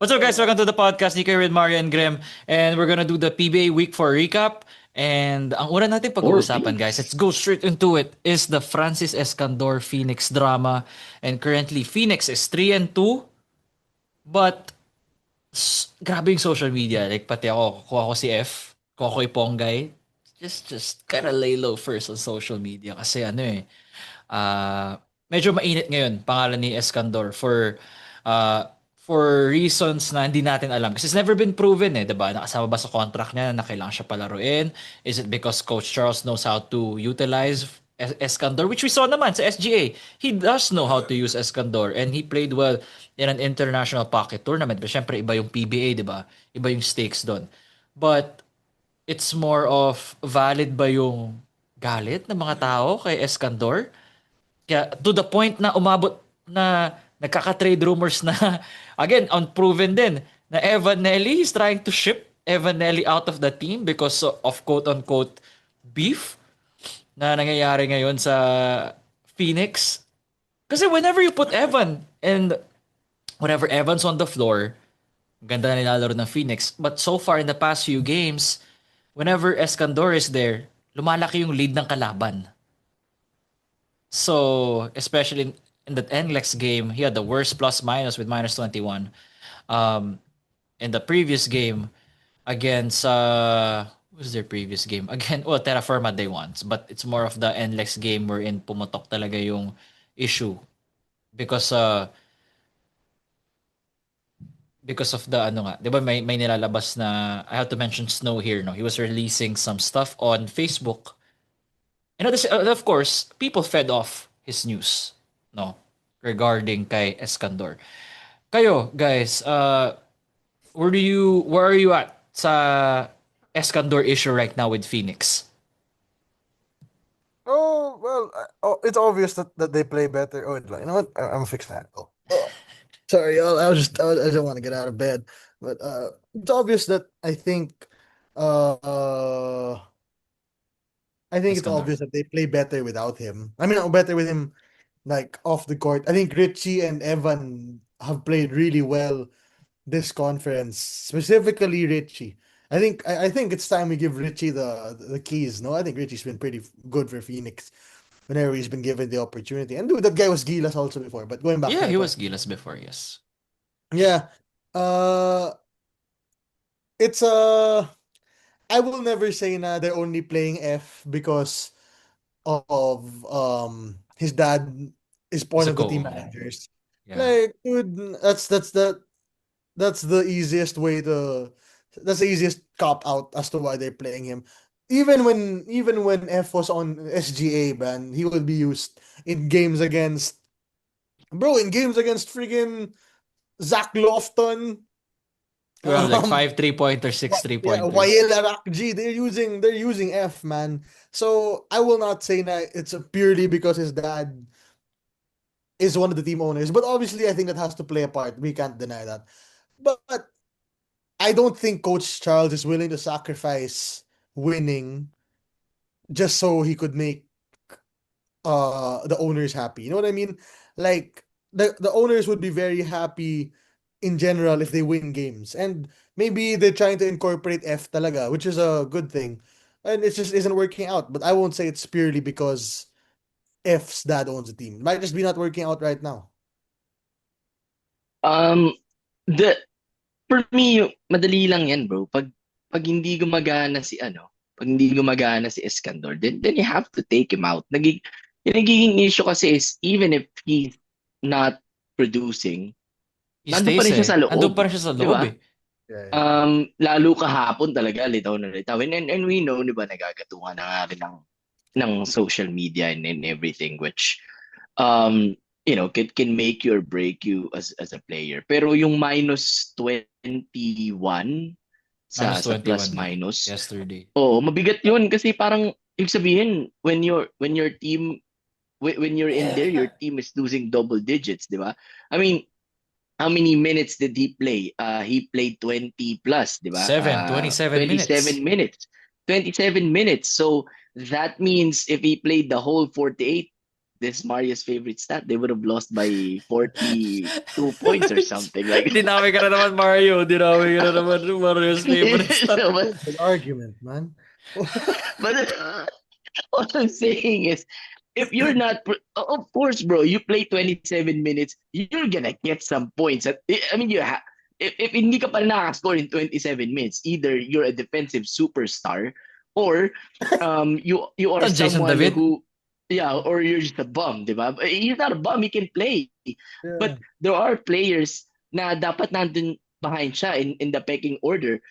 What's up, guys? Welcome to the podcast. Nico with Mario and Graham. And we're gonna do the PBA Week 4 recap. And ang una natin Or pag-uusapan, guys, let's go straight into it, is the Francis Escandor Phoenix drama. And currently, Phoenix is 3-2. But, grabe yung social media. Like, pati ako, kuha ko si F, kuha ko Ponggay. Just kind of lay low first on social media. Kasi ano eh, ah medyo mainit ngayon pangalan ni Escandor uh, for reasons na hindi natin alam. Kasi it's never been proven eh, 'di ba? Nakasama ba sa contract niya na kailangan siya palaruin? Is it because Coach Charles knows how to utilize Escandor, which we saw naman sa SGA. He does know how to use Escandor and he played well in an international pocket tournament. But syempre iba yung PBA, 'di ba? Iba yung stakes doon. But it's more of valid ba yung galit ng mga tao kay Escandor? Kaya to the point na umabot na nagkaka-trade rumors na again unproven din na Evan Nelly is trying to ship Evan Nelly out of the team because of quote-unquote beef na nangyayari ngayon sa Phoenix. Kasi whenever you put Evan and whenever Evan's on the floor, ganda na nilalaro ng Phoenix. But so far in the past few games, whenever Escandor is there, lumalaki yung lead ng kalaban. So, especially in that NLEX game, he had the worst plus minus with minus 21. Um, in the previous game against what was their previous game? Again, well, Terraforma they won, but it's more of the NLEX game wherein pumutok talaga yung issue because of the ano nga, 'di ba may nilalabas na I have to mention Snow here, no. He was releasing some stuff on Facebook. And of course, people fed off his news, no, regarding kay Escandor. Kayo, guys, where are you at sa Escandor issue right now with Phoenix? Oh well, it's obvious that they play better. Oh, you know what? I'm gonna fix that. Oh. Sorry, I don't want to get out of bed, but it's obvious that uh, I think it's Escandor. obvious that they play better without him. I mean, better with him, like off the court. I think Richie and Evan have played really well this conference, specifically Richie. I think it's time we give Richie the keys. No, I think Richie's been pretty good for Phoenix whenever he's been given the opportunity. And dude, that guy was Gilas also before. But going back to Yeah, my he was question, Gilas before, yes. yeah, uh, it's I will never say na they're only playing F because of his dad is He's one a of the team co-owner. managers. Yeah. Like, dude, that's the easiest way to that's the easiest cop out as to why they're playing him. Even when F was on SGA, man, he would be used in games against in games against friggin' Zach Lofton, We have like um, 5 3-pointers, 6 3-pointers. Wael Arakji. They're using F, man. So I will not say that it's purely because his dad is one of the team owners, but obviously I think that has to play a part. We can't deny that. But I don't think Coach Charles is willing to sacrifice winning just so he could make the owners happy. You know what I mean? Like the owners would be very happy in general if they win games. And maybe they're trying to incorporate F talaga, which is a good thing. And it just isn't working out. But I won't say it's purely because F's dad owns the team. It might just be not working out right now. um the for me madali lang yan, bro. Pag hindi gumagana si pag hindi gumagana si Escandor, then you have to take him out. Yung nagiging issue kasi is even if he's not producing, He nandun pa stays rin siya eh. sa Andun loob, pa rin siya sa 'di loob ba? eh. Yeah, yeah. Lalo kahapon talaga litaw na litaw. And we know, 'di ba, nagagatungan na nga rin ng social media and everything, which um can make you or break you as a player. Pero yung minus 21 Minus sa plus 21 din. minus, Yesterday. oh, mabigat yun kasi parang ibig sabihin when your team when you're in there, your team is losing double digits, di ba? I mean, how many minutes did he play? He played 20 plus, di ba? 27 27 minutes. minutes. 27 minutes. So that means if he played the whole 48, this Mario's favorite stat, they would have lost by 42 points or something. Like, Dinami ka na naman, Mario. Dinami ka na naman Mario's favorite stat. so, Good argument, man. but what I'm saying is, if you're not, of course, bro, you play 27 minutes, you're gonna get some points. I mean, if hindi ka pa nakaka-score in 27 minutes, either you're a defensive superstar or you are Not Jason someone David. who, yeah, or you're just a bum, di ba? He's not a bum, he can play. Yeah. But there are players na dapat nandun behind siya in the pecking order.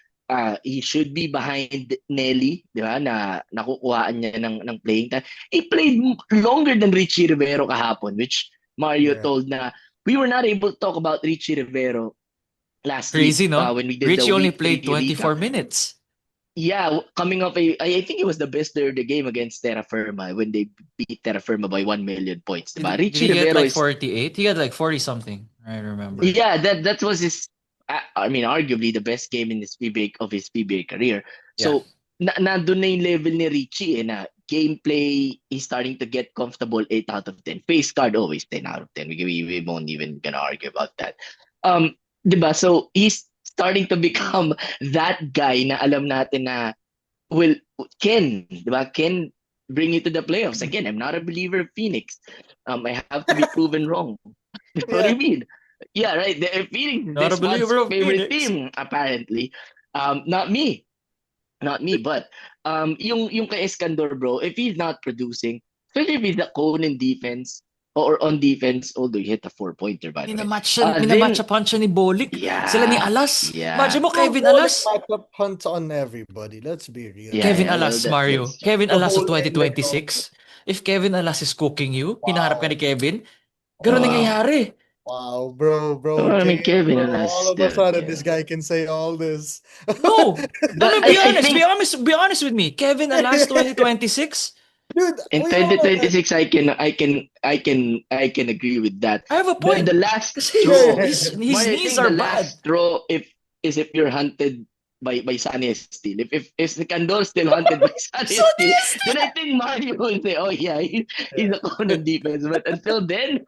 He should be behind Nelly, di ba? Na nakukuhaan niya ng playing time. He played longer than Richie Rivero kahapon, which Mario Yeah. told na we were not able to talk about Richie Rivero last Crazy, week no? when we did Richie the only week played 3 24 recap. minutes. Yeah, coming off I think it was the best player of the game against Terra Firma when they beat Terra Firma by 1 million points, di ba? Did Richie he get Rivero like is 48? He got like 40 something. I remember. yeah, that was his. I mean, arguably the best game in his PBA career. So nandun na yung level ni Richie na gameplay. He's starting to get comfortable. 8 out of 10. Face card always 10 out of 10. We won't even gonna argue about that. Diba? So he's starting to become that guy na alam natin na diba? Can bring you to the playoffs. Again, I'm not a believer of Phoenix. I have to be proven wrong. What do you mean? Yeah, right. The Phoenix is Not a this one's believer of favorite Phoenix. team, apparently. Not me. Not me, but yung kay Escandor, bro, if he's not producing, especially if he's the cone in defense or on defense, although he hit a 4-pointer, by the way. Minamatcha punch ni Bolik. Sila ni Yeah, Alas. yeah. Imagine mo, Kevin Bro, Alas. matchup hunts on everybody. Let's be real. Yeah, Kevin yeah, well, Alas, Mario. that's Kevin The Alas sa whole 2026. If Kevin Alas is cooking you, hinaharap ka Wow. ni Kevin, ganun Wow. nangyayari. Wow, bro, I mean, Kevin bro, Alas all of a still, sudden yeah. this guy can say all this. No. But Be I honest. think Be honest with me. Kevin Alas 2026. Dude, in we all know that. 2026, I can agree with that. I have a point. The last Kasi straw, his Mario, I knees think are the bad. last straw if you're hunted by Sunny Steel. If the Candor still hunted by Sunny Sunny Steel, then I think Mario will say, oh yeah, he's a cone on defense. But until then,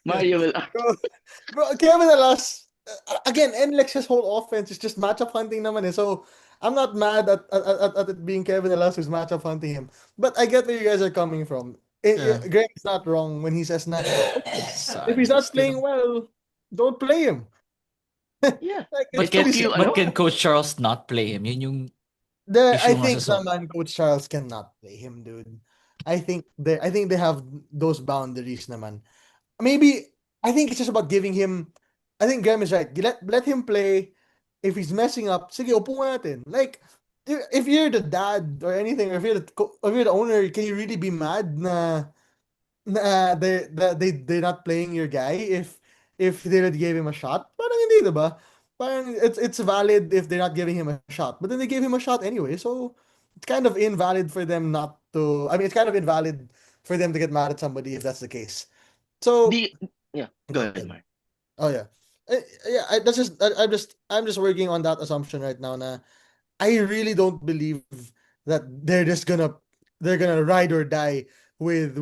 Mario will. Bro, Kevin Alas, again, NLEX's whole offense is just matchup hunting naman eh. So, I'm not mad at it being Kevin Alas who's matchup hunting him. But I get where you guys are coming from. Greg's not wrong when he says na, if he's not playing well, don't play him. Yeah. Like, But it's pretty can simple. Coach Charles not play him? Yun yung I issue nga think sa naman Coach Charles cannot play him, dude. I think they have those boundaries naman. Maybe I think it's just about giving him. I think Graham is right. Let him play. If he's messing up, sige, upo nga natin. Like, if you're the dad or anything, or if you're the owner, can you really be mad na they're not playing your guy if they gave him a shot? Parang hindi, diba? Parang it's valid if they're not giving him a shot, but then they gave him a shot anyway, so it's kind of invalid for them not to. I mean, it's kind of invalid for them to get mad at somebody if that's the case. So Go ahead, Mark. Oh yeah, I'm just working on that assumption right now. Na I really don't believe that they're gonna ride or die with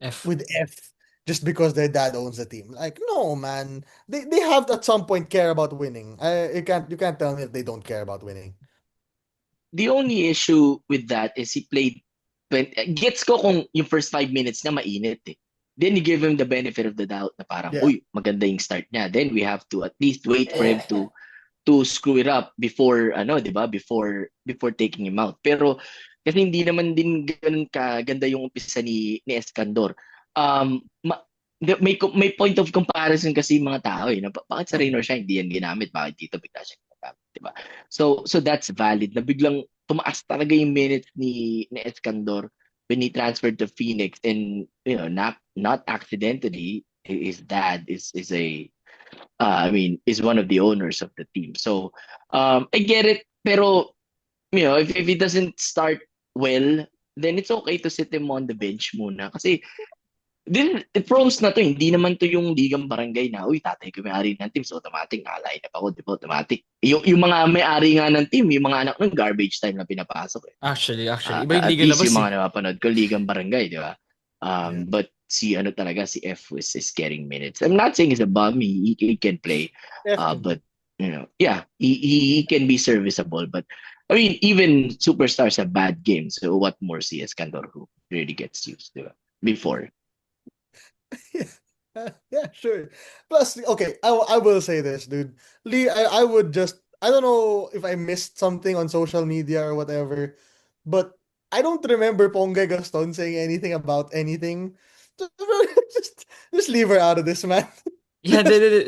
F. F just because their dad owns the team. Like, no, man, they have to at some point care about winning. You can't tell me if they don't care about winning. The only issue with that is he played. Gets ko kung yung first 5 minutes na mainit eh. Then you give him the benefit of the doubt na parang, uy, maganda yung start niya. Then we have to at least wait for him to screw it up before, di ba? Before taking him out. Pero kasi hindi naman din ganun kaganda yung umpisa ni Escandor. May point of comparison kasi mga tao eh. Bakit sa Raynor siya hindi yan ginamit? Bakit dito bigla siya ginagamit? Diba? So that's valid. Na biglang tumaas talaga yung minutes ni Escandor when he transferred to Phoenix, and not accidentally. His dad is one of the owners of the team. So I get it, pero if he doesn't start well, then it's okay to sit him on the bench muna kasi pros na to, hindi naman to yung ligang barangay na, uy, tatay ko may-ari ng team, so automatic, naka-line up ako, di ba, automatic. Yung mga may-ari nga ng team, yung mga anak ng garbage time na pinapasok eh. Actually, iba yung At liga least labas yung eh. mga napapanood ko, ligang barangay, di ba? Yeah. But si ano talaga, si F is getting minutes. I'm not saying he's a bum, he can play, F but, yeah, he can be serviceable, but, I mean, even superstars have bad games, so what more si Escandor who really gets used, di ba? Before. Yeah, sure. Plus, okay, I will say this, dude. Lee, I would just, I don't know if I missed something on social media or whatever, but I don't remember Ponga Gaston saying anything about anything. Just, just leave her out of this, man. Yeah,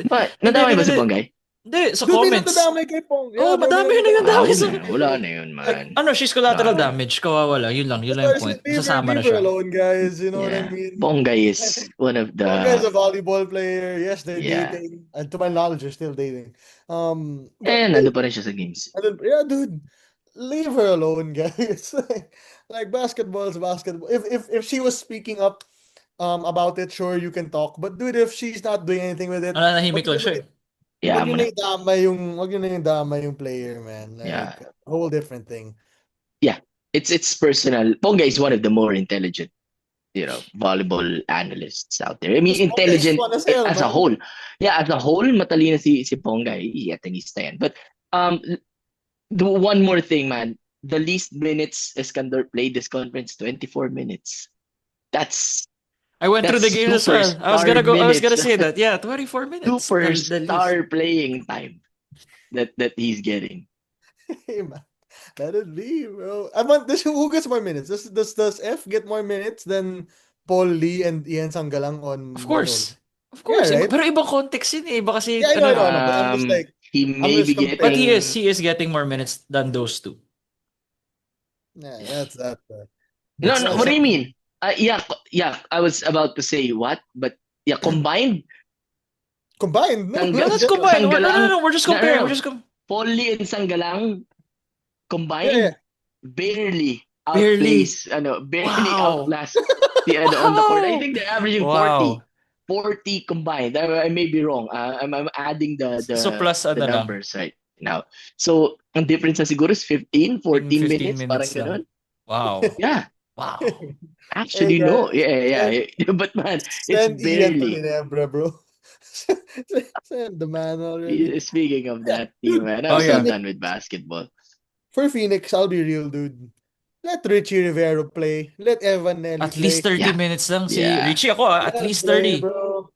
But, hindi, nadamay ba si Ponggay? Hindi, sa Dude, may comments. nagdadamay kay Pong. Oh, Yeah, madami may yun yung Ah, dami wala sa... na, wala na yun, man. Ano, she's collateral Wala na. damage, kawawala. Yun lang yung point. Masasama na Leave her siya. alone, guys. You know what I Yeah. mean? Ponggay is one of Ponga is the, a volleyball player. Yes, they're yeah. dating. And to my knowledge, they're still dating. But Nando pa rin siya sa games. yeah, dude, leave her alone, guys. Like basketball's basketball. If she was speaking up about it, sure you can talk. But dude, if she's not doing anything with it, Nananahimik lang siya eh. Yeah, wag mo yun na. na idamay yung wag yun na idamay yung player, man. Yeah. Like whole different thing. Yeah. It's personal. Ponggay is one of the more intelligent, volleyball analysts out there. I mean, This Ponga is intelligent fun as hell, as a man. whole. Yeah, as a whole, matalino si Ponggay. Yeah, tenista yan. But do one more thing, man. The least minutes Iskandar played this conference, 24 minutes. That's I went through the games as well. I was gonna say that. Yeah, 24 minutes. The least. Superstar playing time that he's getting. Hey, man. Let it be, bro. I want this. Who gets more minutes? Does F get more minutes than Paul Lee and Ian Sanggalang on Of Manolo? course. Of course. Yeah, right? Pero ibang context yun eh. Iba kasi, Yeah, I know, but I'm just like, He may just be getting, But comparing. he is getting more minutes than those two. Yeah, that's that. No, That's what do you mean? Yeah, I was about to say what, but yeah, combined, combined? No, Sangga- Let's combine. No, Sanggalang- we're just No, comparing. no. We're just Paul Lee and Sanggalang combined, Yeah. barely Barely. outplays, barely Wow. outlast the on the court. I think they're averaging Wow. 40 combined. I may be wrong. I'm adding the So plus the ano lang. numbers right now. So, ang difference na siguro is 15, 14 15 minutes, minutes parang lang. ganun. Wow. Yeah, Wow. actually Hey, no. guys, Yeah. But man, it's Send Ian to barely. Ginebra, bro. Send the man already. Speaking of that Dude, team, man, Oh, I'm so yeah. done with basketball. For Phoenix, I'll be real, dude. Let Richie Rivero play. Let Evan Nelly At play. least 30 Yeah. minutes lang si Yeah. Richie. Ako at Let least play, 30. bro.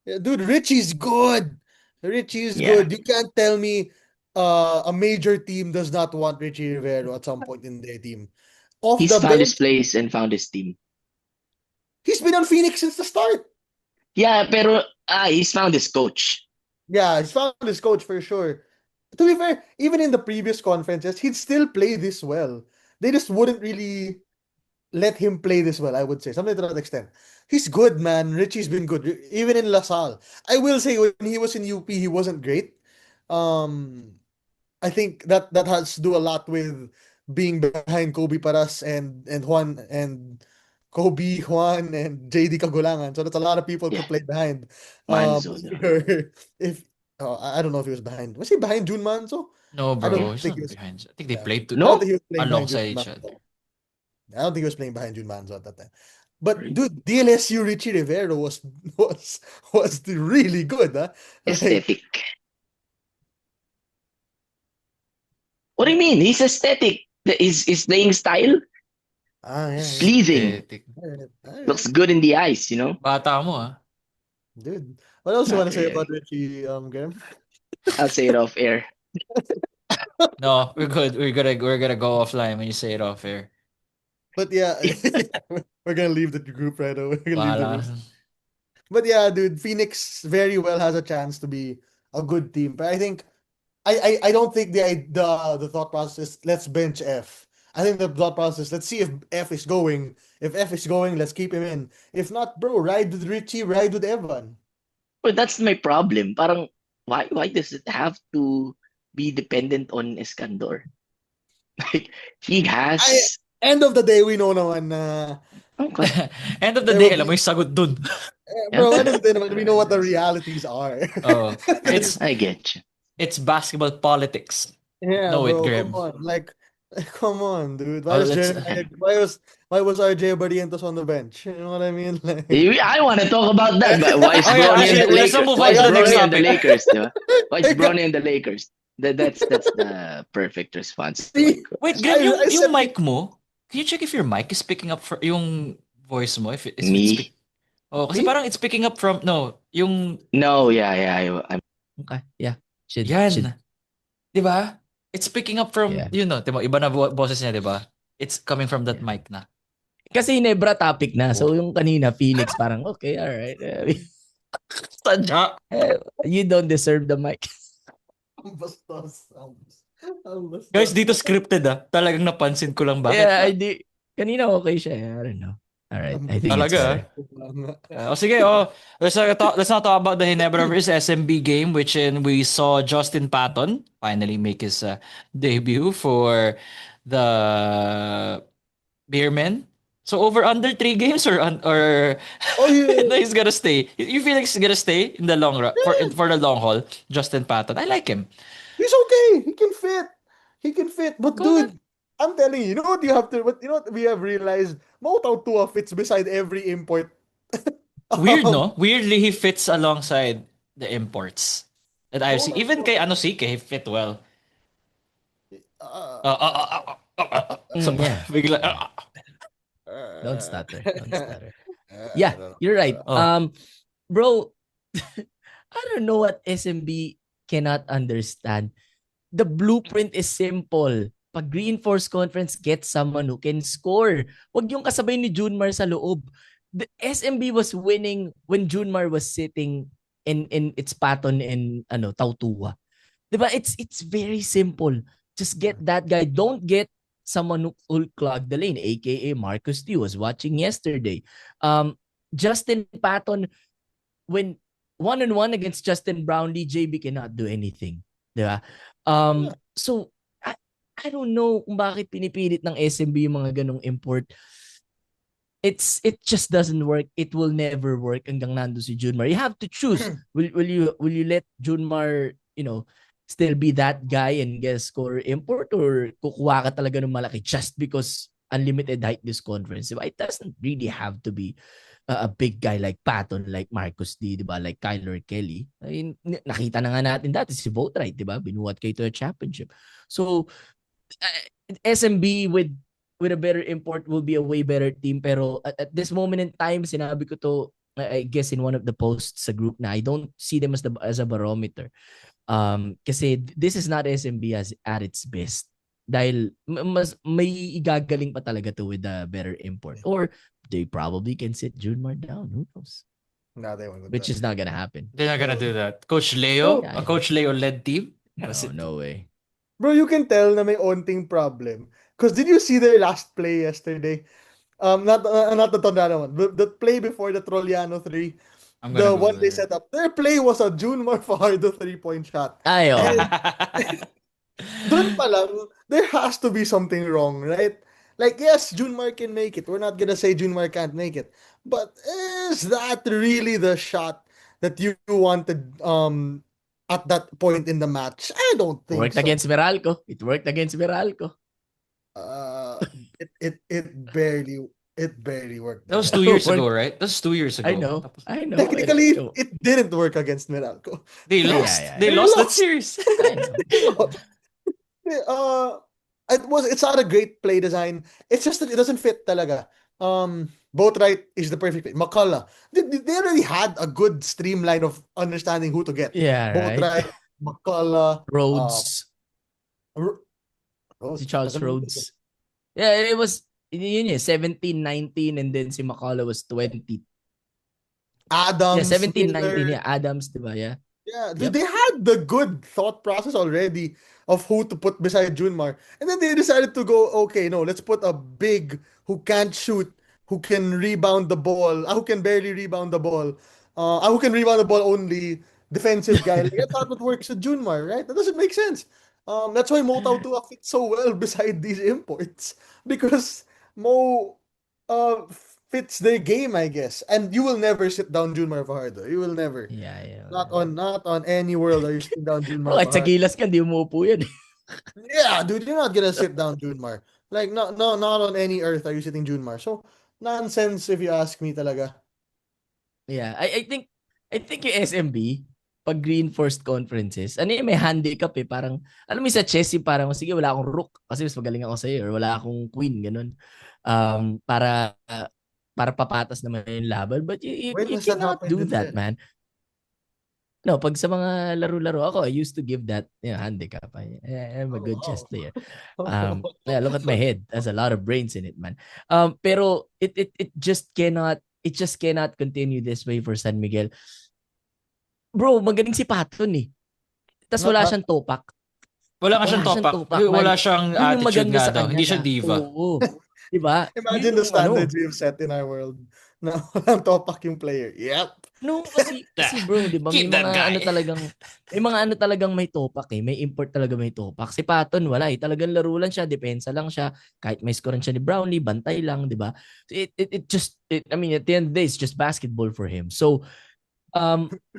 Yeah, dude, Richie's good. Richie's Yeah. good. You can't tell me a major team does not want Richie Rivero at some point in their team. Off He's the found his bench, place and found his team. he's been on Phoenix since the start. Yeah, pero he's found his coach. Yeah, he's found his coach for sure. To be fair, even in the previous conferences, he'd still play this well. They just wouldn't really let him play this well, I would say. Something to that extent. He's good, man. Richie's been good. Even in LaSalle. I will say when he was in UP, he wasn't great. I think that has to do a lot with being behind Kobe Paras and Juan and Kobe, Juan, and JD Kagulangan. So that's a lot of people to Yeah. play behind. Manzo. If I don't know if he was behind. Was he behind June Manso? No, I don't bro. He's think not he was. behind. I think they Yeah. played I to don't No? think he was playing behind alongside June each Manso. other. I don't think he was playing behind June Manso at that time. But Really? dude, DLSU Richie Rivero was really good, huh? Like, Aesthetic. What do you mean? He's aesthetic. His playing style, yeah. pleasing. Aesthetic. Alright. Looks good in the eyes, Bata mo ah. Dude, what else you Not want to say really. about Richie, Graham? I'll say it off air. No, we're good. We're gonna go offline when you say it off air. But yeah, we're gonna leave the group right away. We're gonna leave the Bahala. room. But yeah, dude, Phoenix very well has a chance to be a good team. But I think I don't think the thought process is let's bench F. I think the thought process let's see if F is going. If F is going, let's keep him in. If not, bro, ride with Richie, ride with Evan. But that's my problem. Parang, why does it have to be dependent on Iskandar? Like, he has... End of the day, we know naman na Okay. End of the There day, will alam mo be, yung sagot dun. bro, Yeah. end of the day, naman, we know what the realities are. Oh, it's I get you. it's basketball politics. Yeah, Know it, bro, come Graham. on. Like, come on, dude. Oh, let's Why was RJ Barrientos on the bench? You know what I mean? Like, I want to talk about that, but why is Oh yeah, Bronny on actually, the let's not Lakers? move Why on is to the next Bronny on the topic. Lakers, diba? Why is I got, Bronny on the Lakers? That's the perfect response to my see, Wait, question. Graham, I yung said mic mo, can you check if your mic is picking up for yung voice mo if it's Me? pick. Oh, kasi me. parang it's picking up from no, yung No, yeah. I'm Okay. Yeah. Should. yan. 'Di ba? It's picking up from, Yeah. you know, 'di ba? Iba na boses niya, 'di ba? It's coming from that Yeah. mic na. Kasi Nebra topic na. So yung kanina, Phoenix, parang, okay, alright. Sadya. You don't deserve the mic. Ang bastos. Ang bastos. Guys, dito scripted ah. Talagang napansin ko lang bakit. Yeah, kanina okay siya. I don't know. Alright. I think it's Talaga, better. sige, let's not talk about the Ginebra versus SMB game, which we saw Justin Patton finally make his debut for the Beermen. So over under 3 games or Oh, yeah. no, he's gonna stay. You feel like he's gonna stay in the long run for the long haul? Justin Patton, I like him. He's okay. He can fit. He can fit. But Go dude, I'm telling you, you know what you have to, but you know what we have realized? Motown Tua fits beside every import. Weird, no? Weirdly, he fits alongside the imports that I've seen. Oh, Even kay Anosike, he fit well. So, Yeah. bigla, Don't stutter. Don't stutter. Yeah, you're right. Oh. Bro, I don't know what SMB cannot understand. The blueprint is simple. Pag reinforced conference, get someone who can score. Wag yung kasabay ni Junmar sa loob. The SMB was winning when Junmar was sitting in its Patton and Tautua. Diba? It's very simple. Just get that guy. Don't get someone who will clog the lane, aka Marcus T was watching yesterday. Justin Patton, when one-on-one against Justin Brownlee, JB cannot do anything. Diba? So, I don't know kung bakit pinipilit ng SMB yung mga ganong import. It just doesn't work. It will never work hanggang nando si Junmar. You have to choose. Will you let Junmar, still be that guy and get score import, or kukuha ka talaga ng malaki just because unlimited height this conference? Diba? It doesn't really have to be a big guy like Patton, like Marcus D, diba? Like Kyler Kelly. I mean, nakita na nga natin dati si Votright, diba? Binuhat kayo to a championship. So, SMB with a better import will be a way better team. Pero at this moment in time, sinabi ko to, I guess in one of the posts sa group na I don't see them as a barometer. Kasi this is not SMB at its best. Dahil mas may igagaling pa talaga to with a better import. Or they probably can sit Junmar down. Who knows? No, they won't. Which is not gonna happen. they're not gonna do that. Coach Leo, Yeah. a Coach Leo led team. No way. Bro, you can tell na may onting problem. Because did you see their last play yesterday? Not the Tondano one. The play before the Trolliano 3. I'm The gonna go one they there. set up. Their play was a Junmar Fajardo 3-point shot. Ayo. Doon pa lang, there has to be something wrong, right? Like, yes, Junmar can make it. We're not gonna say Junmar can't make it. But is that really the shot that you wanted at that point in the match? I don't think Worked so. against Meralco. It worked against Meralco. It barely worked. That was 2 years ago, right? That was 2 years ago. I know. Technically, it didn't work against Meralco. They Yeah, lost. yeah, They yeah. lost They that series. I know. It's not a great play design. It's just that it doesn't fit talaga. Boatwright is the perfect fit. McCullough, they already had a good streamline of understanding who to get. Yeah, right. Boatwright, McCullough, Rhodes. Si Charles Rhodes. Yeah, it was yun 17, 19, and then si McCullough was 20. Adams, Yeah, 17, Miller. 19. Yeah, Adams, diba? Yeah. Yeah, Yep. they had the good thought process already of who to put beside Junmar. And then they decided to go, okay, no, let's put a big who can't shoot, who can rebound the ball, who can barely rebound the ball, who can rebound the ball only, defensive guy. Like, that's not what works with Junmar, right? That doesn't make sense. That's why Mo Tautua fits so well beside these imports. Because Mo fits their game, I guess. And you will never sit down Junmar Fajardo. You will never. Yeah. Not on any world are you sitting down Bro, Junmar kahit sa Fajardo. gilas ka, di umuupo yan. Yeah, dude, you're not gonna sit down Junmar. Like, not on any earth are you sitting Junmar. So, nonsense if you ask me talaga. Yeah, I think yung SMB, pag reinforced conferences, ano yung may handicap eh, parang, alam mo yung sa chess, yung parang, sige, wala akong rook, kasi mas magaling ako sa'yo, or wala akong queen, ganun. Para papatas naman yung laban. But When you has that cannot happened do in that, chess? man. No, pag sa mga laro-laro ako, I used to give that, handicap. I'm a Oh, good chess wow. player. Yeah, look at my head. There's a lot of brains in it, man. Pero it just cannot continue this way for San Miguel. Bro, magaling si Patton eh. Tapos Not wala that siyang topak. Wala nga Wala siyang siyang topak. topak, man. Wala siyang Yun yung attitude maganda nga sa daw. kanya. Hindi siya diva. Oo. Diba? Imagine Yun the yung ano. standards we've set in our world. Na walang topak yung player. Yep. No, kasi bro, 'di ba, may Keep that mga guy. ano talagang may topak eh. May import talaga may topak. Si Patton wala eh. Talagang laro lang siya, depensa lang siya. Kahit may scorean siya ni Brownlee, bantay lang, 'di ba? I mean, at the end of the day, it's just basketball for him. So,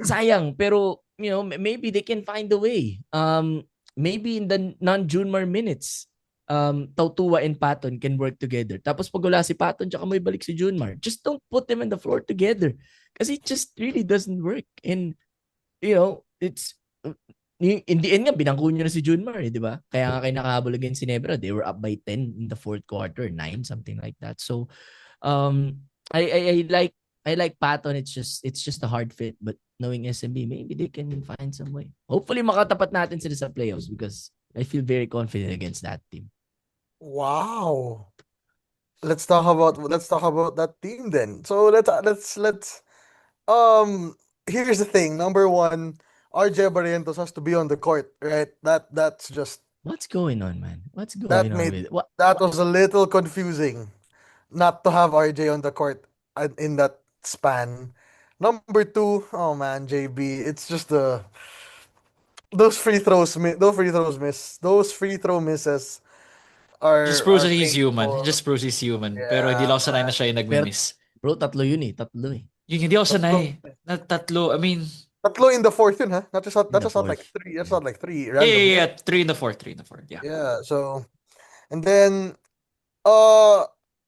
sayang, pero maybe they can find a way. Maybe in the non-Junmar minutes, Tautua and Patton can work together. Tapos pag wala si Patton, tsaka may balik si Junmar. Just don't put them on the floor together. Kasi it just really doesn't work. And, it's, in the end nga, binangko nyo na si Junmar, di ba? Kaya nga kayo nakahabol against Ginebra. They were up by 10 in the fourth quarter, 9, something like that. So, I like Patton. It's just a hard fit. But knowing SMB, maybe they can find some way. Hopefully, makatapat natin sila sa playoffs because I feel very confident against that team. Wow. Let's talk about that team then. So let's here's the thing. Number one, RJ Barrientos has to be on the court, right? That's just What's going on, man? What's that going on made with what? that was a little confusing not to have RJ on the court in that span. Number two, oh man, JB, it's just those free throw misses Just are proves are that he's human. He painful. just proves he's human. Pero hindi Yeah, lang ako sanay na man. siya yung Pero, nagmi-miss. bro, tatlo yun eh. Tatlo eh. Yung hindi ako sanay. Tatlo. Na tatlo, I mean, Tatlo in the fourth yun, huh? In the That's just not like fourth. three. That's Yeah. not like three yeah, random. yeah, yeah. Three in the fourth. Yeah. Yeah. So, and then,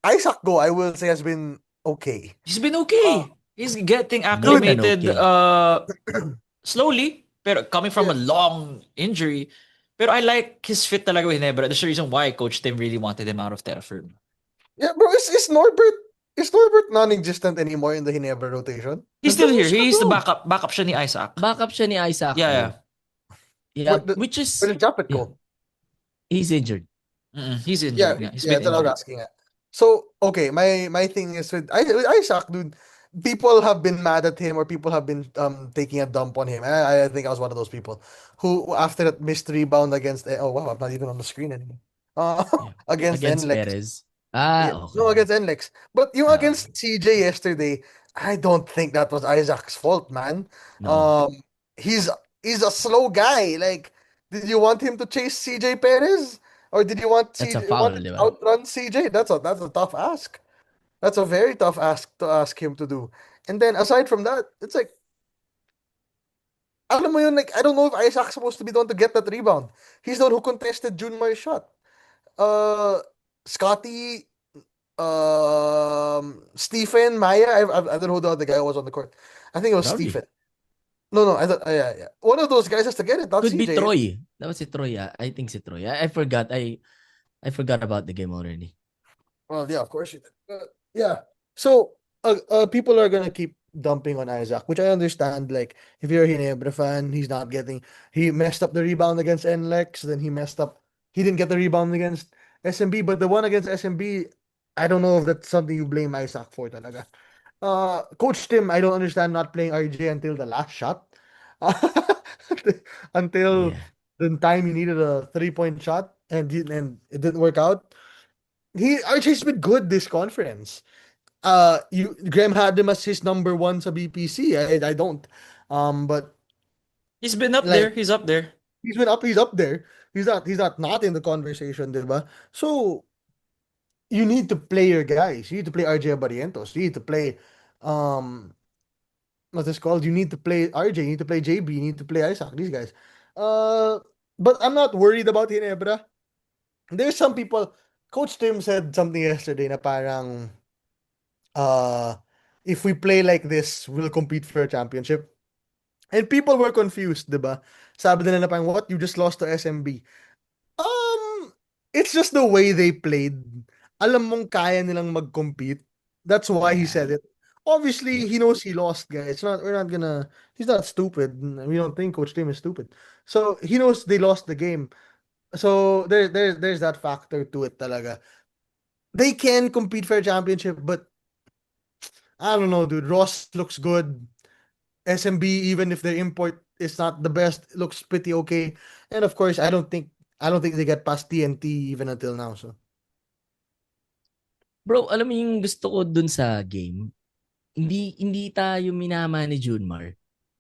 Isaac Go, I will say, has been okay. He's been okay. He's getting More than acclimated okay. slowly. Pero coming from a long injury. Pero I like his fit talaga with Ginebra. That's the reason why Coach Tim really wanted him out of Terra Firma. Yeah, bro. Is Norbert non-existent anymore in the Ginebra rotation? He's still here. Nandun siya, He's the bro. backup siya ni Isaac. Backup siya ni Isaac. Yeah, bro. yeah. Yeah, Where which is, did Japet go? he's injured. He's Yeah, injured. Yeah, he's yeah, been that's what I injured. was asking. So, okay, my thing is with Isaac, dude. People have been mad at him, or people have been taking a dump on him. I think I was one of those people who, after that missed rebound against, oh wow, I'm not even on the screen anymore. Yeah. Against Against NLEX. Perez. Yeah, Okay. no, against NLEX. But yung Ah, against CJ yesterday, I don't think that was Isaac's fault, man. no. He's a slow guy. Like, did you want him to chase CJ Perez? Or did you want That's a CJ foul, want him di to ba? outrun CJ? That's a tough ask. That's a very tough ask to ask him to do. And then aside from that, it's like, alam mo yun, like, I don't know if Isaac's supposed to be the one to get that rebound. He's the one who contested Junmar's shot. Scotty, Stephen, Maya, I don't know who the other guy was on the court. I think it was Brownlee. Stephen. No, I thought, yeah. One of those guys has to get it, not Could be CJ. Troy. That was si Troy. I think si Troy. I forgot. I forgot about the game already. Well, yeah, of course you did. Yeah. So, people are gonna keep dumping on Isaac, which I understand. Like, if you're a Ginebra fan, he messed up the rebound against NLEX, then he didn't get the rebound against SMB, but the one against SMB, I don't know if that's something you blame Isaac for talaga. Coach Tim, I don't understand not playing RJ until the last shot. Until Yeah. the time he needed a 3-point shot and it didn't work out. RJ's been good this conference. Graham had him as his number one sa BPC. I don't. But He's been up like, there. He's up there. he's up there. He's not in the conversation, diba? So you need to play your guys. You need to play RJ Barrientos. You need to play um what's this called? You need to play RJ, you need to play JB, you need to play Isaac, these guys. Uh but I'm not worried about Ginebra. There's some people. Coach Tim said something yesterday na parang uh if we play like this, we'll compete for a championship. And people were confused, 'di ba? Sabi nila na parang, what? You just lost to SMB. It's just the way they played. Alam mong kaya nilang mag-compete. That's why he Yeah. said it. Obviously, he knows he lost, guys. We're not gonna. He's not stupid. We don't think Coach Tim is stupid. So he knows they lost the game. So there's that factor to it, talaga. They can compete for a championship, but I don't know, dude. Ross looks good. SMB, even if their import is not the best, looks pretty okay. And of course, I don't think they get past TNT even until now. So Bro, alam mo yung gusto ko dun sa game, hindi tayo minama ni Junmar.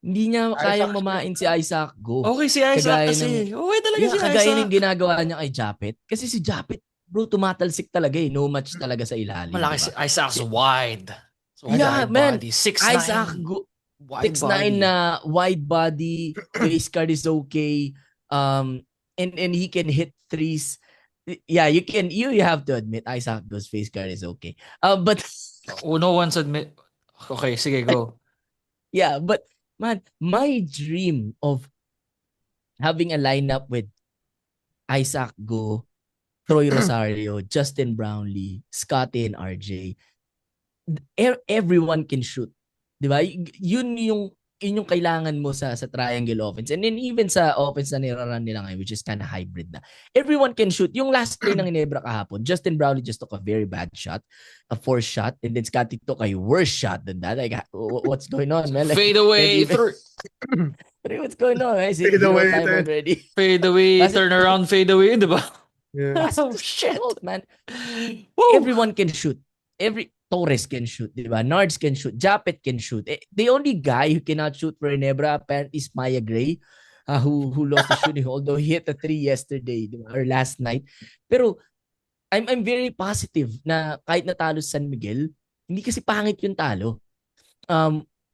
Hindi niya kayang Isaac mamain si Isaac Go. Okay si Isaac Kagaya kasi. ng Okay talaga si kagaya ng Isaac. ginagawa niya kay Japet. Kasi si Japet, bro, tumatalsik talaga eh. No match talaga sa ilalim, Malaki di si ba? Isaac's wide. So Yeah, wide man. body. 6'9". Isaac Go, Wide 6'9 body. na wide body, face card is okay. And he can hit threes. Yeah, you have to admit Isaac Go's face card is okay. But Oh, no one's admit. Okay, sige, go. yeah, but man, my dream of having a lineup with Isaac Go, Troy Rosario, Justin Brownlee, Scotty, and RJ, everyone can shoot. 'Di ba? Yun yung kailangan mo sa triangle offense. And then even sa offense na niraran nila ngayon, which is kind of hybrid na. Everyone can shoot. Yung last play ng Ginebra kahapon, Justin Brownlee just took a very bad shot, a forced shot, and then Scotty took a worse shot than that. Like, what's going on, man? Like, Fade away. what's going on? Is it Fade zero away, time turn. already? Fade away, Kasi- turn around, fade away, di ba? yeah. Oh, shit. Man. Woo! Everyone can shoot. Torres can shoot, di ba? Nards can shoot. Japet can shoot. The only guy who cannot shoot for Ginebra apparently is Maya Gray, who lost the shooting, although he hit a 3 yesterday, di ba? Or last night. Pero I'm very positive na kahit natalo sa San Miguel, hindi kasi pangit yung talo.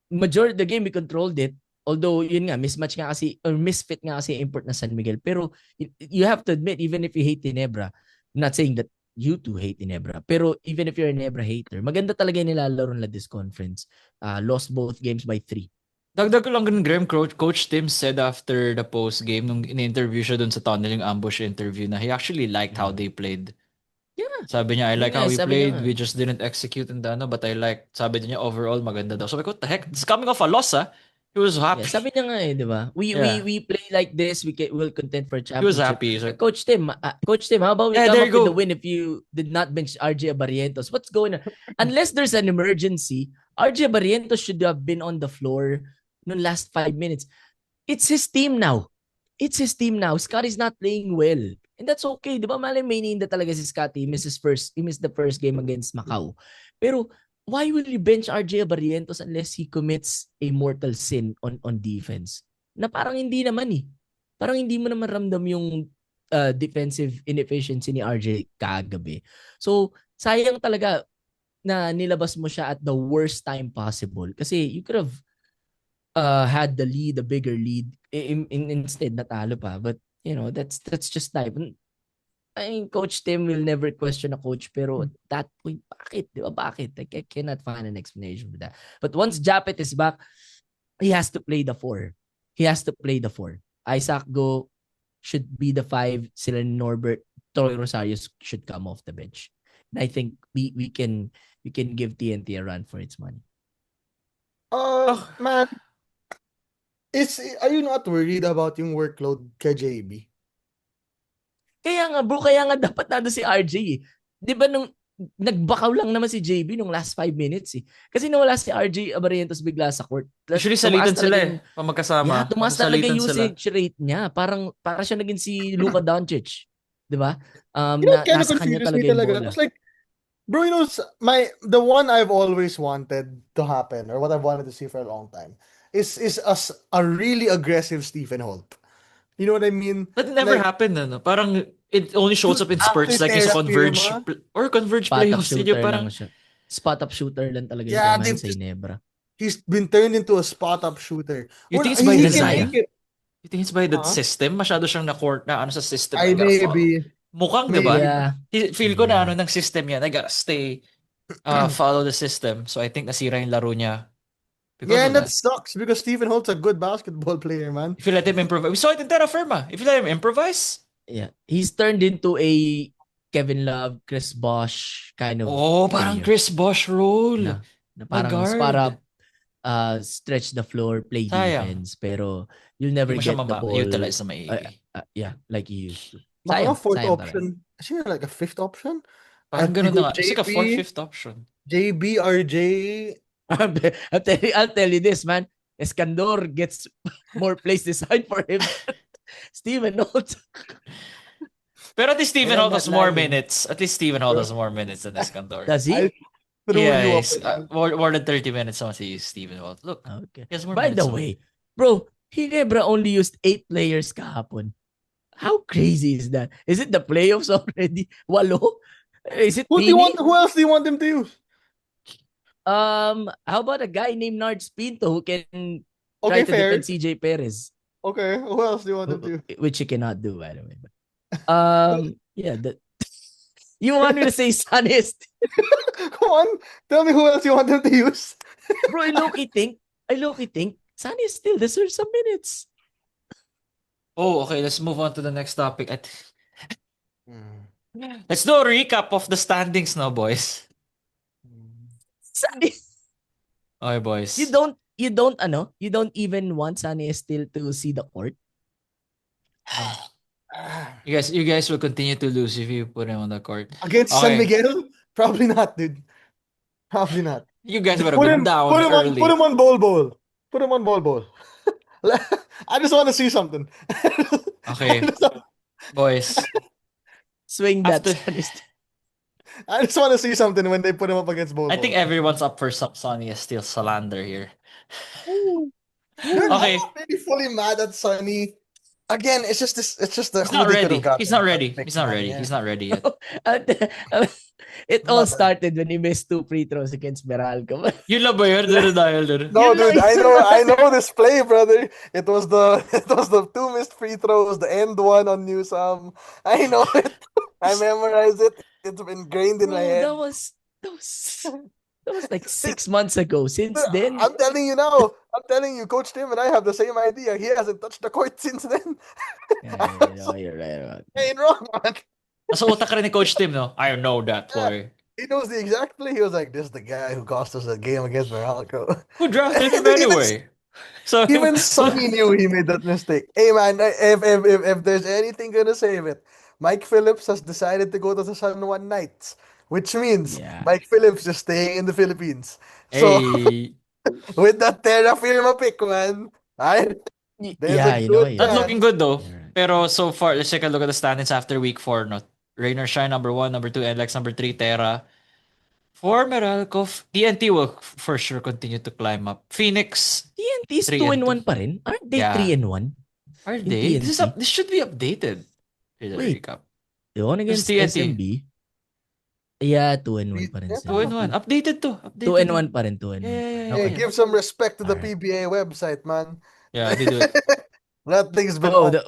Majority of the game we controlled it. Although yun nga, mismatch nga kasi or misfit nga kasi import na San Miguel. Pero you have to admit, even if you hate Ginebra, I'm not saying that you two hate Ginebra, pero even if you're a Ginebra hater, maganda talaga yung nilalaro nila this conference. Lost both games by 3. Dagdag ko lang ganun, Graham, Coach Tim said after the post game, nung in-interview siya dun sa tunnel, yung ambush interview, na he actually liked how they played. Yeah. Sabi niya, I like Yeah, how we sabi played. niya nga. We just didn't execute in the ano, but I like, sabi niya, overall, maganda daw. Sabi ko, what the heck? It's coming off a loss, ah. He was happy. Yeah, sabi niya nga di ba? We play like this, we'll contend for He was championship. happy. He's like, Coach Tim, how about we Yeah, come there up you with go. the win if you did not bench RJ Barrientos? What's going on? Unless there's an emergency, RJ Barrientos should have been on the floor no last 5 minutes. It's his team now. Scotty's not playing well. And that's okay. Di ba? Malay may iniinda talaga si Scotty. He missed the first game against Macau. Pero why will you bench RJ Barrientos unless he commits a mortal sin on defense? Na parang hindi naman eh. Parang hindi mo naman ramdam yung defensive inefficiency ni RJ kagabi. So, sayang talaga na nilabas mo siya at the worst time possible. Kasi you could have had the lead, the bigger lead. Instead, natalo pa. But, you know, that's just life. I mean, Coach Tim will never question a coach, pero at that point, bakit? Di ba? Bakit? Like, I cannot find an explanation for that. But once Japet is back, he has to play the 4. Isaac Go should be the 5. Sila Norbert, Troy Rosario should come off the bench. And I think we can give TNT a run for its money. Man, are you not worried about yung workload kay JB? Kaya nga bro, dapat nado si RJ eh. 'Di ba nung nagbakaw lang naman si JB nung last 5 minutes eh. Kasi nawala si RJ Barrientos bigla sa court. usually salitan sila eh. Pag magkasama. Yeah, tumaas talaga Salitan yung sila. usage rate niya. Para siya naging si Luka Doncic. 'Di ba? You know, kind of Nasa kanya confuses talaga me yung talaga. bola. It's like, bro, you know, the one I've always wanted to happen, or what I've wanted to see for a long time, is a really aggressive Stephen Holt. You know what I mean? That never Like, happened, ano? Parang it only shows up in spurts After like yung sa Terra Converge Firma? or Converge Spot-up playoffs. Yun yung shooter lang parang, siya. Spot-up shooter lang talaga yung Yeah, kay Man they've sa just Ginebra. he's been turned into a spot-up shooter. you Well, think it's by he can design? make it. You think it's by the Huh? system? Masyado siyang na-court na ano sa system. I I gotta follow. maybe. Mukhang, di ba? Maybe. Yeah. Feel ko na Yeah. ano ng system yan. I gotta stay, follow the system. So I think nasira yung laro niya because Yeah, of and that that. sucks because Stephen Holt's a good basketball player, man. If you let him improvise. We saw it in Terra Firma. If you let him improvise, Yeah. He's turned into a Kevin Love, Chris Bosh kind of oh, parang player. Chris Bosh role. Na parang Mag-guard. para stretch the floor, play Sayang. defense, pero you'll never Hindi mo siya get the ball. utilize na maigi. Yeah, like he used to. Baka Sayang, fourth sayang option. Is he like a fifth option? Parang At ganun you na go nga. It's like a JB, fourth, fifth option. JB, RJ. I'll tell you this, man. Escandor gets more plays designed for him. Steven Holt. Pero at least Stephen I'm Holt not has more lying. minutes. At least Stephen Holt has more minutes than Escandor. Does he? I threw Yeah, you up he's, with that. more than 30 minutes once he used Stephen Holt. Look, Okay. he has more By minutes. the way, bro, Ginebra only used 8 players kahapon. How crazy is that? Is it the playoffs already? Walo? Is it Who Pini? else do you want him to use? How about a guy named Nards Pinto who can try Okay, to fair. defend CJ Perez? Okay, who else do you want him to use? Which he cannot do, by the way. But, yeah, you want me to say Sunny Est- Come on, tell me who else you want him to use. Bro, I low-key think Sunny still deserves some minutes. Oh, okay. Let's move on to the next topic. Let's do a recap of the standings now, boys. Sunny, Okay, boys. you don't even want Sunny still to see the court. You guys will continue to lose if you put him on the court. Against Okay. San Miguel? Probably not, dude. Probably not. You guys would have been down early. Put him on Bol. Put him on Bol. I just want to see something. Okay, boys. Swing that. After- Sunny Est- I just want to see something when they put him up against Bol. I think everyone's up for some Sonny Steele slander here. Dude, Okay. I'm not really fully mad at Sonny. Again, it's just this. It's just the. He's not who they ready. could've gotten. He's not ready. Pick He's not man, ready. yeah. He's not ready yet. It all Not bad. started when he missed 2 free throws against Meralco. Yun lang ba yun? Dahil dun. No, You know, dude, I it's- know, I know this play, brother. It was the 2 missed free throws, the end one on Newsam. I know it. I memorized it. It's ingrained in my head. That was like 6 months ago. Since then, I'm telling you now. I'm telling you, Coach Tim and I have the same idea. He hasn't touched the court since then. yeah, you're right about that. I ain't wrong, man. Nasa utak ka rin ni Coach Tim, no? I know that boy. He knows the exact play. He was like, "This is the guy who cost us that game against Meralco." Who drafted him Even- anyway? So Even Sonny knew he made that mistake. Hey, man, if there's anything gonna save it, Mike Phillips has decided to go to the San Juan Knights, which means Yeah. Mike Phillips is staying in the Philippines. So Hey, with that Terra Firma pick, man, There's Yeah, a you know, good not Yeah. looking good though. You're right. Pero so far, let's take a look at the standings after week 4. No? Rainer Shine number 1, number 2, NLEX number 3, Terra. For Meralco, TNT will for sure continue to climb up. Phoenix, TNT's 3 2 and and 1 pa rin. Aren't they Yeah. 3 and 1? are In they? This TNT. should be updated. Here's the Wait. recap. The one against TNT. SMB. Yeah, 2 and 1 pa rin Yeah, sila. 2 and 1. Updated to. 2 and 1 pa rin, 2 and 1. Yeah, Hey, Okay. give some respect to the Alright. PBA website, man. Yeah, they do it. That thing's been Oh, up.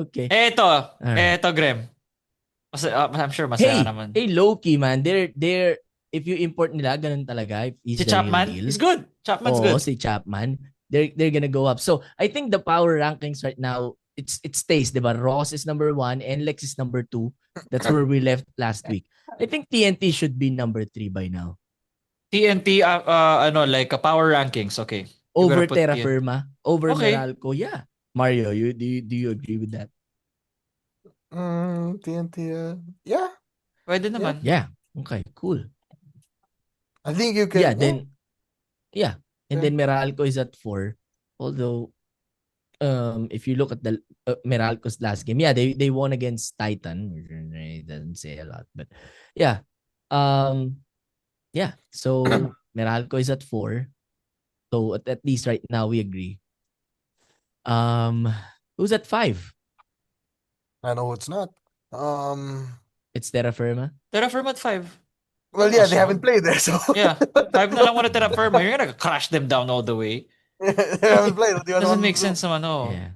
okay. Eto, Alright. eto, Grem. I'm sure Hey, masaya naman. hey, low-key, man. They're if you import nila, ganun talaga. If he's Si the real Chapman, deal. he's good. Chapman's Oo, good. si Chapman. They're gonna go up. So, I think the power rankings right now, it stays, diba? Ross is number 1 and Lex is number 2. That's where we left last week. I think TNT should be number 3 by now. TNT, like power rankings. Okay. You Over gotta put Terra TNT. Firma, over Okay. Meralco. Yeah. Mario, do you agree with that? TNT. Yeah, Pwede naman. Yeah. Okay, cool. I think you can. Yeah, then yeah. And Yeah. then Meralco is at 4. Although if you look at the Meralco's last game, yeah, they won against Titan, which it doesn't say a lot, but yeah. Yeah, so Meralco is at 4. So at least right now we agree. Who's at 5? I know it's not. Um, It's Terra Firma. Terra Firma at 5. well, yeah, they haven't played there, so Yeah. 5 na lang muna Terra Firma. You're gonna crash them down all the way. they haven't played. What do you Doesn't want make to do? sense naman, no. Yeah.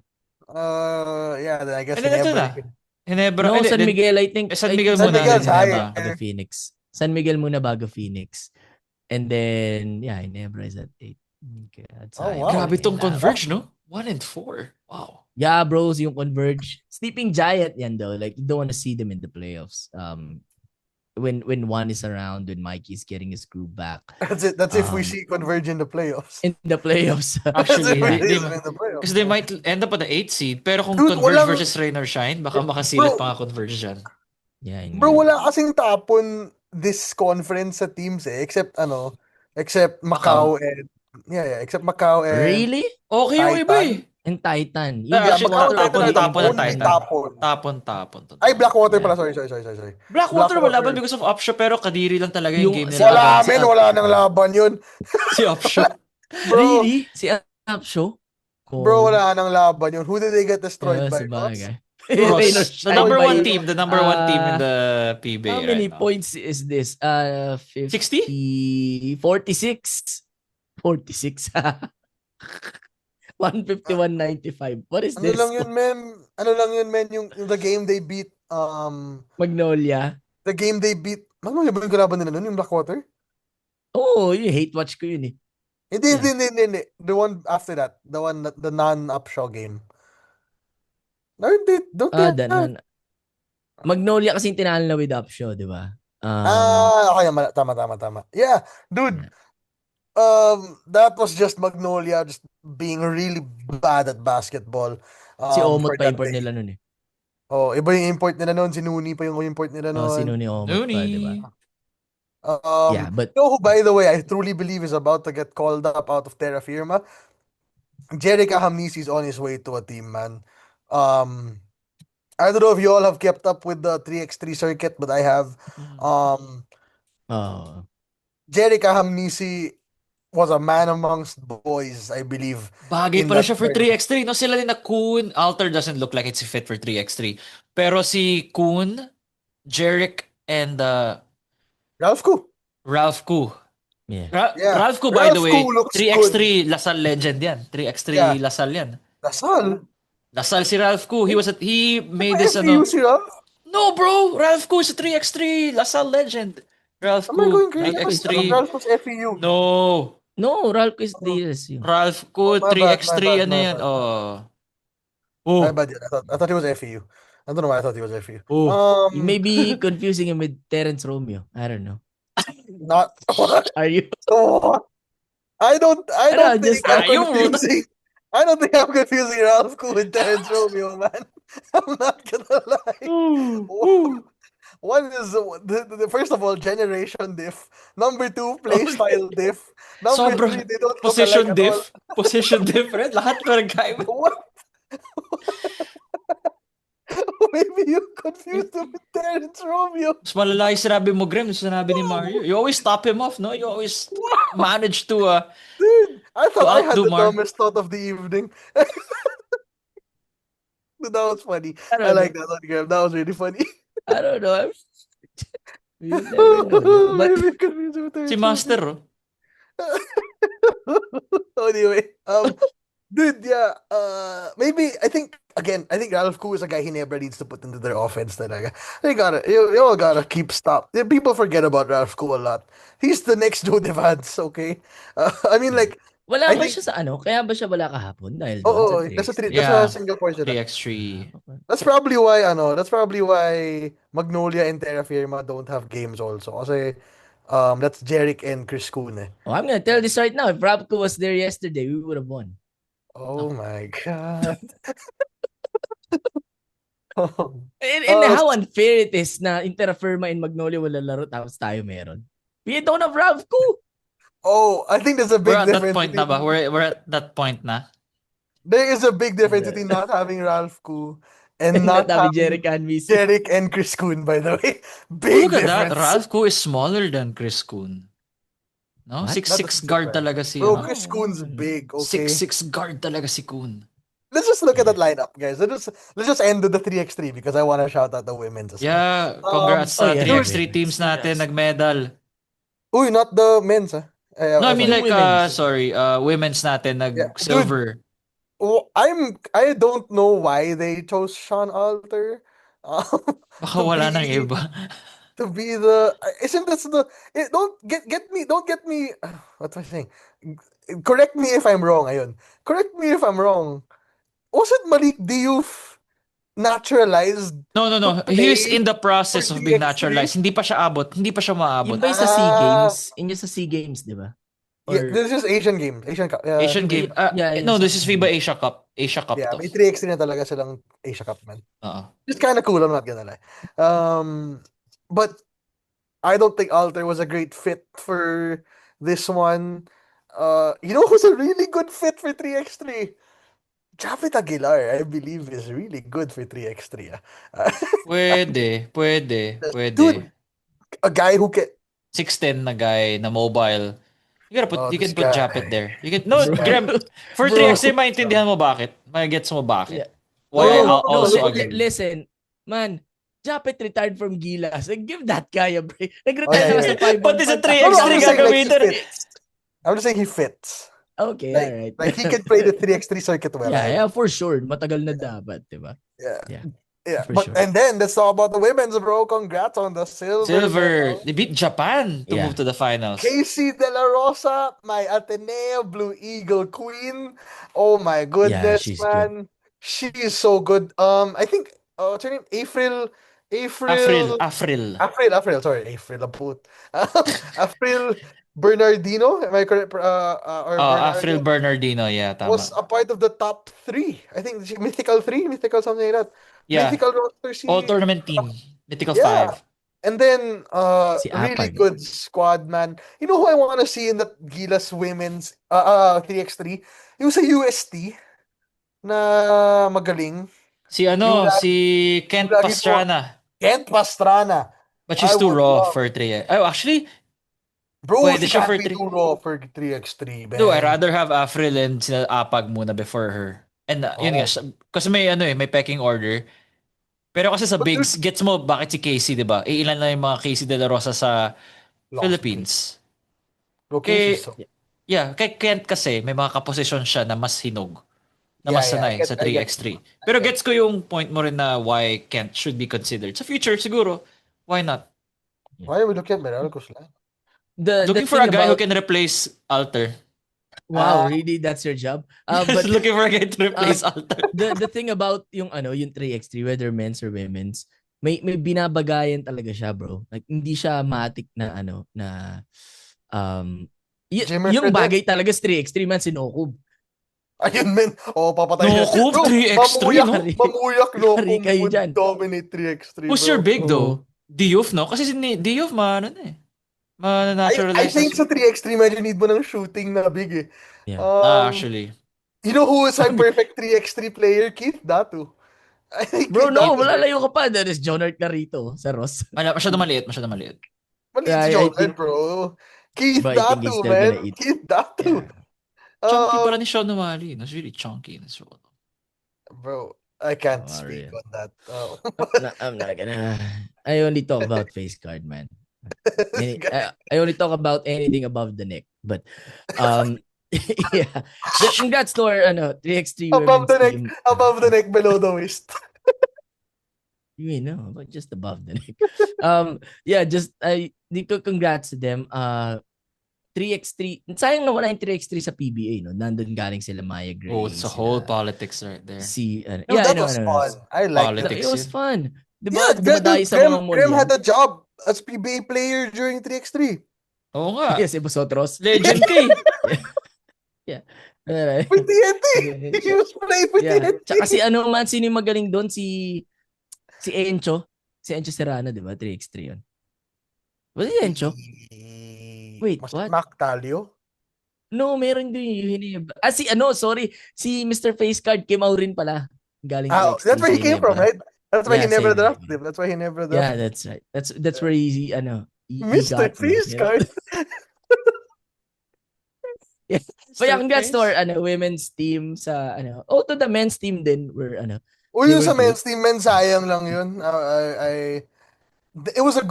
Yeah, then I guess And then ito Ginebra. na. Ginebra. No, Hindi, San then- Miguel, I think. San I Miguel think San muna. Miguel's then higher. Ginebra. Bago Phoenix. San Miguel muna bago Phoenix. And then, yeah, Ginebra is at 8. Okay, that's Oh, high. wow. Grabe tong Yeah. Converge, no? 1 and 4. Wow. Yeah, bros, yung Converge. Sleeping Giant yan though. Like, you don't want to see them in the playoffs. When one is around, when Mikey's getting his groove back. That's it. That's if we Um, see Converge in the playoffs. In the playoffs. Actually, That's if they- we see them in the playoffs. Because they might end up at the 8th seed. Pero kung Dude, Converge walang- versus Rain or Shine, baka makasilat Bro. pa nga Converge dyan. Yeah, I Bro, know. wala kasing tapon this conference sa teams except Macau and except Macau and Really? Okay yung iba eh. And Titan. Actually, Blackwater, tapon may ng Titan. tapon. Tapon. Ay, Blackwater Yeah. pala. Sorry. Blackwater Blackwater. wala because of Upshaw pero kadiri lang talaga yung Yung- game nila. Wala, against men. Wala nang laban yun. Si Upshaw. Bro, Really? Si Upshaw? bro, wala nang laban yun. Who did they get destroyed by? Sabagay. Ross, the number one By- team. The number one team in the PBA How many right now. points is this? 60? 46. 46. 151.95. What is Ano this? lang yun, men? Yung the game they beat, Magnolia. Magnolia ba yung kalaban nila nun? Yung Blackwater? Oh, yung hate watch ko yun eh. Hindi. The one after that. The non-Upshaw game. No, hindi. Don't they have- Magnolia kasi yung tinalo na with Upshaw, di ba? Okay, tama. Yeah, dude. That was just Magnolia just being really bad at basketball. Si for Omot pa that import day. nila nun eh. Oh, iba yung import nila noon. Si Nooney pa yung import nila noon. Sino ni Omot pa, di ba? Nooney. Yeah, but You know who, by the way, I truly believe is about to get called up out of Terra Firma? Jerick Ahamnisi is on his way to a team, man. I don't know if you all have kept up with the 3x3 circuit, but I have. oh, Jerick Ahamnisi was a man amongst boys, I believe. Bagay In pala that siya for tournament. 3x3. No, sila din na Kuhn. Alter doesn't look like it's fit for 3x3. Pero si Kuhn, Jerick, and Ralph Koo. Ralph Koo. yeah. Yeah. Ralph Koo, by the Ralph way, Koo looks 3x3 Lasal legend yan. 3x3 Yeah. Lasal yan. Lasal. Lasal si Ralph Koo. He made May this FPU ano. si Ralph? No, bro. Ralph Koo is a 3x3 Lasal legend. Ralph Am I Koo, going crazy? 3x3. Ralph was FEU. No. No, Ralph is DSU. Ralph Koo, My bad, 3x3, my bad, ano my yan? bad. Oh. My Oh. bad, yeah. I thought he was FEU. I don't know why I thought he was FEU. Oh. You may be confusing him with Terence Romeo. I don't know. Not. Are you? Oh, I don't Ano, think just- I'm Ayaw mo. confusing. I don't think I'm confusing Ralph Koo with Terrence Romeo, man. I'm not gonna lie. One is the first of all generation diff. Number two, play style diff. Number Sobrang three, they don't look Position alike at all. diff. Position different. Lahat parang What? Maybe you confused him with Terrence Romeo. Mas malala yung sinabi mo, Graham, yung sinabi ni Mario. You always stop him off, no? You always manage to, Dude, I thought I had outdo the Mar. dumbest thought of the evening. Dude, that was funny. I I don't like that one, Graham. That was really funny. I don't know. You'll never know. But Maybe I'm confused with Terrence si Romeo. Master, oh. Anyway, dude, yeah, maybe I think Ralph Koo is a guy he never needs to put into their offense. Talaga. You all gotta keep stop. Yeah, people forget about Ralph Koo a lot. He's the next Joe Devance, okay? I mean, like, wala I ba think- siya sa ano? Kaya ba siya wala kahapon? Dahil oh, doon that's a sa three, Yeah. that's a Singapore setup. 3x3. That's probably why Magnolia and Terra Firma don't have games also. Kasi that's Jerick and Chris Kuhn. Eh. Oh, I'm gonna tell this right now. If Rabko was there yesterday, we would have won. Oh my god. Oh. And Oh, how unfair it is na Terra Firma and Magnolia wala laro tapos tayo meron. We don't have Rabko. Oh, I think there's a big We're at that difference. point na ba? We're at that point na. There is a big difference between not having Ralph Koo and And not not having having Jerick Anvisi. Jerick and Chris Kuhn, by the way. Big Look at that. difference. Ralph Koo is smaller than Chris Kuhn. No? What? 6'6 That's guard different. talaga si Bro, ano? Chris Kuhn's big, okay? 6'6 guard talaga si Kuhn. let's just look at that lineup, guys. Let's just end with the 3x3 because I want to shout out the women's as well. Yeah, congrats oh, sa yeah, 3x3 women's. teams natin Congrats. nag-medal. Uy, not the men's, huh? No, I mean sorry. like women's. sorry, women's natin Yeah, nag-silver. I don't know why they chose Sean Alter. Baka To wala be nang iba. to be the isn't that the don't get me what was I saying? Correct me if I'm wrong, ayun. Correct me if I'm wrong. Wasn't Malik Diouf naturalized No. to He was play in the process for of being 3x3? naturalized. Hindi pa siya abot. Hindi pa siya maabot. Yun ba yung sa SEA Ah. Games? Yun yung sa SEA Games, di ba? Yeah, Or, this is Asian Games, Asian Cup. Asian FIBA. game. yeah, No, sa this is Asian FIBA Games. Asia Cup. Asia Cup Yeah, to. may 3x3 na talaga silang Asia Cup, man. Oo. It's kind of cool, I'm not gonna lie. But I don't think Alter was a great fit for this one. You know who's a really good fit for 3x3? Japet Aguilar, I believe, is really good for 3x3. Pwede. Dude, a guy who can. 6'10 na guy na mobile. You This can put guy. Japet there. You can no, This guy. Graham, for Bro. 3x maintindihan mo bakit. Magets mo bakit. Yeah. Why I No, also no, agree. Listen, man, Japet retired from Gilas. Like, give that guy a break. Oh, Nag-retire yeah, na sa yeah. 5 Pati sa 3x3 I'm just saying, like, he gagamitin. fits. I'm just saying he fits. Okay, Like, alright. like he can play the 3x3 circuit well. yeah, for sure. Matagal na dapat, di ba? Yeah. Yeah, for But sure. and then let's talk about the women's, bro. Congrats on the silver. Silver. medal. They beat Japan to Yeah. move to the finals. Casey De La Rosa, my Ateneo Blue Eagle queen. Oh my goodness, she's man. She is so good. I think what's her name? April. Sorry, April Abut. April Bernardino. Am I correct? Or Afril Bernardino Bernardino, yeah, was tama. a part of the top 3. I think mythical something like that. Yeah. Mythical roster. All tournament team. Mythical Yeah. 5. And then, Si really Apag. good squad, man. You know who I want to see in that Gilas women's 3x3? Yung sa UST na magaling. Si Kent lagi Pastrana. Kent Pastrana. But she's I too would raw love- for 3. Oh, actually, Bro, Pwede she siya can't for be three. too raw for 3x3, man. no, I'd rather have Afril and sila Apag muna before her. And yun nga, kasi may may pecking order. Pero kasi sa But bigs, gets mo bakit si Casey, 'di ba? Ilan na yung mga Casey De La Rosa sa Philippines. Bro, Kay- Casey's so... Yeah, kay Kent kasi may mga kaposisyon siya na mas hinog. Na mas Yeah, sanay I sa get- 3x3. Pero gets ko yung point mo rin na why Kent should be considered. Sa future, siguro, why not? Why are we looking at Meralcos lang? Looking for a guy who can replace Alter. Wow, really? That's your job? But Looking for a guy to replace Alter. the thing about yung yung 3x3, whether men's or women's, may binabagayan talaga siya, bro. Like hindi siya matik na Jimmer yung Fredette. bagay talaga sa 3x3 man si Nokub. Ayun, men. Papatay na. Nokub, Bro, 3x3, no? Mamuyak Nokub Yari kayo would dyan. dominate 3x3, Who's bro. your big though? Diouf, no? Kasi si Diouf, I think sa 3x3 medyo need mo ng shooting na big eh. Yeah. Actually. You know who is my perfect 3x3 player? Keith Datu. I think Bro, Keith no, Datu- malalayo ka pa. There is John Art Narito sa Ross. Masyado maliit. Maliit Yeah, si I John, think- bro. Keith But I think Datu, he's still man. gonna eat. Keith Datu. Chunky pala ni Sean O'Malley. That's really chunky. That's what. Bro, I can't Oh, speak really? on that. Oh. I'm not gonna. I only talk about face card, man. I only talk about anything above the neck. But yeah. Congrats to our 3x3 Above women's the neck, team. above the neck, below the waist. You mean no, but just above the neck. Yeah, just congrats to them. 3x3. Sayang na wala yung 3x3 sa PBA, no. Nandun galing sila Maya Gray. Oh, it's a whole politics right there. No, yeah, that I know, was I know. fun. I like that. Politics. It was fun. Di Yeah, ba? Dumadayo sa mga mall Graham yan. had a job as PBA player during 3x3. Oo nga. Yes, Ibusotros. Legend ka eh. Alright. With TNT. He was playing with Yeah. TNT. Tsaka sino yung magaling doon? Si Encho. Si Encho Serrano, di ba? 3x3 yun. Was it Encho? Wait, Mas what? Mac Talio? No, meron din yung sorry. Si Mr. Face Card Kimau rin pala. Galing 3x3 That's where he sa came from, Ginebra. right? That's why he Yeah, never same. drafted him. That's why he never Yeah, drafted that's right. That's where he Mr. got me. Face Yeah. Card. Yeah. But yeah, congrats to our women's team sa to the men's team din were O they yun were sa great. men's team, men sayang lang yun. It was a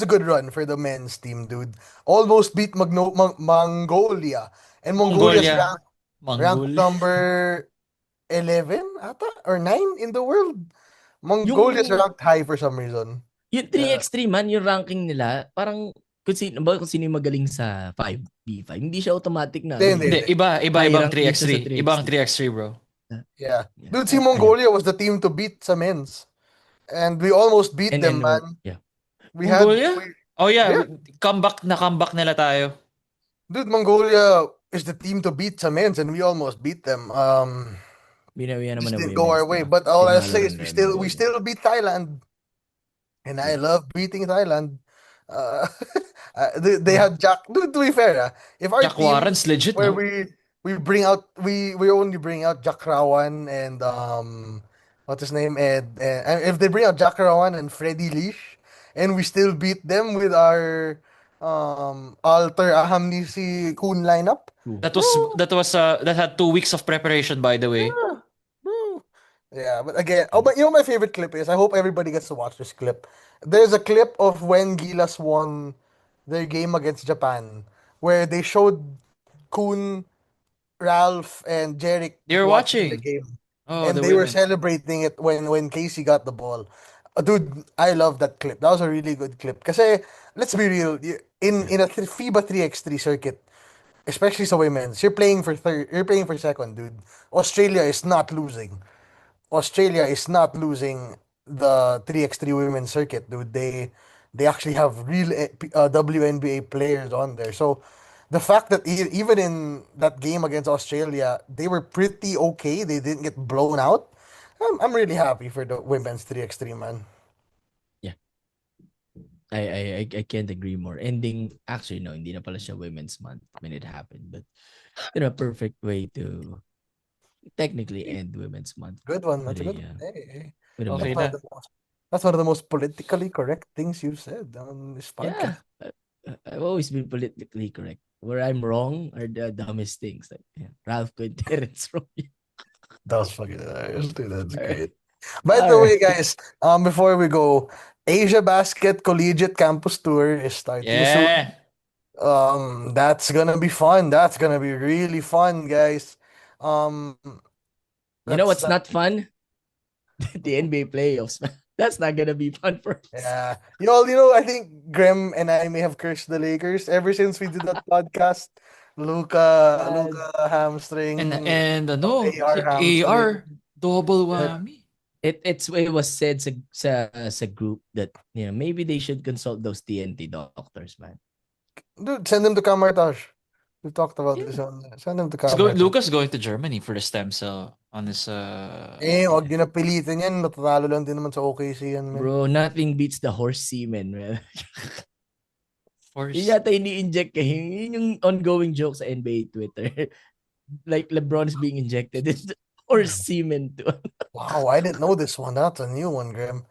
good run for the men's team, dude. Almost beat Mongolia. And Mongolia's Mongolia. ranked Mongolia. number 11 ata or 9 in the world. Mongolia's Yung ranked high for some reason. yung Yeah. 3x3 man, yung ranking nila, parang kung sino yung magaling sa 5v5. Hindi siya automatic na Hindi. Hindi, ibang high rank dito 3x3. sa Ibang 3x3. 3x3, bro. Yeah. Yeah. Dude, si Mongolia was the team to beat sa men's. And we almost beat them, And man. yeah. We had Mongolia? Oh yeah, yeah. comeback nila tayo. Dude, Mongolia is the team to beat sa men's and we almost beat them. Binawian naman Just ng didn't go our women's, way. diba? But all I Tinalo say is rin we nila still we Mongolia. still beat Thailand. And I Yeah. love beating Thailand. Uh, they had Jack. Dude, to be fair, if our Jack team Warren's legit, where no? we only bring out Jack Rawan and what's his name and if they bring out Jack Rawan and Freddie Leash and we still beat them with our Alter Ahamnisi Kun lineup. That had 2 weeks of preparation, by the way. Yeah, bro. Yeah, but again, but you know my favorite clip is I hope everybody gets to watch this clip. There's a clip of when Gilas won their game against Japan where they showed Kun, Ralph, and Jerick You're watching the watching. game. Oh, And the they were women. celebrating it when Casey got the ball. Dude, I love that clip. That was a really good clip. Kasi, let's be real, in a FIBA 3x3 circuit, especially sa women's, you're playing for second, dude. Australia is not losing. Australia is not losing the 3x3 women's circuit, dude. They actually have real WNBA players on there. So the fact that even in that game against Australia, they were pretty okay. They didn't get blown out. I'm really happy for the women's 3x3, man. Yeah. I can't agree more. Actually, no, hindi na pala siya Women's Month when it happened. But, perfect way to technically end Women's Month. Good one. That's With a good a, one. Hey. with a Okay That's one month. of na. that's one of the most politically correct things you've said on this Yeah. podcast. I've always been politically correct. Where I'm wrong are the dumbest things. Like Ralph Quintero's wrong. That was fucking hilarious, dude. That's Alright. great. By the way, Alright. guys, before we go, Asia Basket Collegiate Campus Tour is starting soon. Yeah. That's gonna be fun. That's gonna be really fun, guys. Um, You know what's that's not fun? The NBA playoffs, man. That's not gonna be fun for us. yeah. I think Graham and I may have cursed the Lakers ever since we did that podcast. Luca hamstring, And AR hamstring. AR double Yeah. whammy. It was said sa group that maybe they should consult those TNT doctors, man. Dude, send him to Kamartaj. We talked about Yeah. this on. Send him to Kamartaj. Lucas going to Germany for the stem cell on his Wag yun napilitin yan. Matatalo lang din naman sa OKC yan, man. Bro, nothing beats the horse semen, man. force. Yun yata ini-inject yun yung ongoing joke sa NBA Twitter. Like LeBron's being injected with horse semen to. Wow, I didn't know this one. That's a new one, Graham.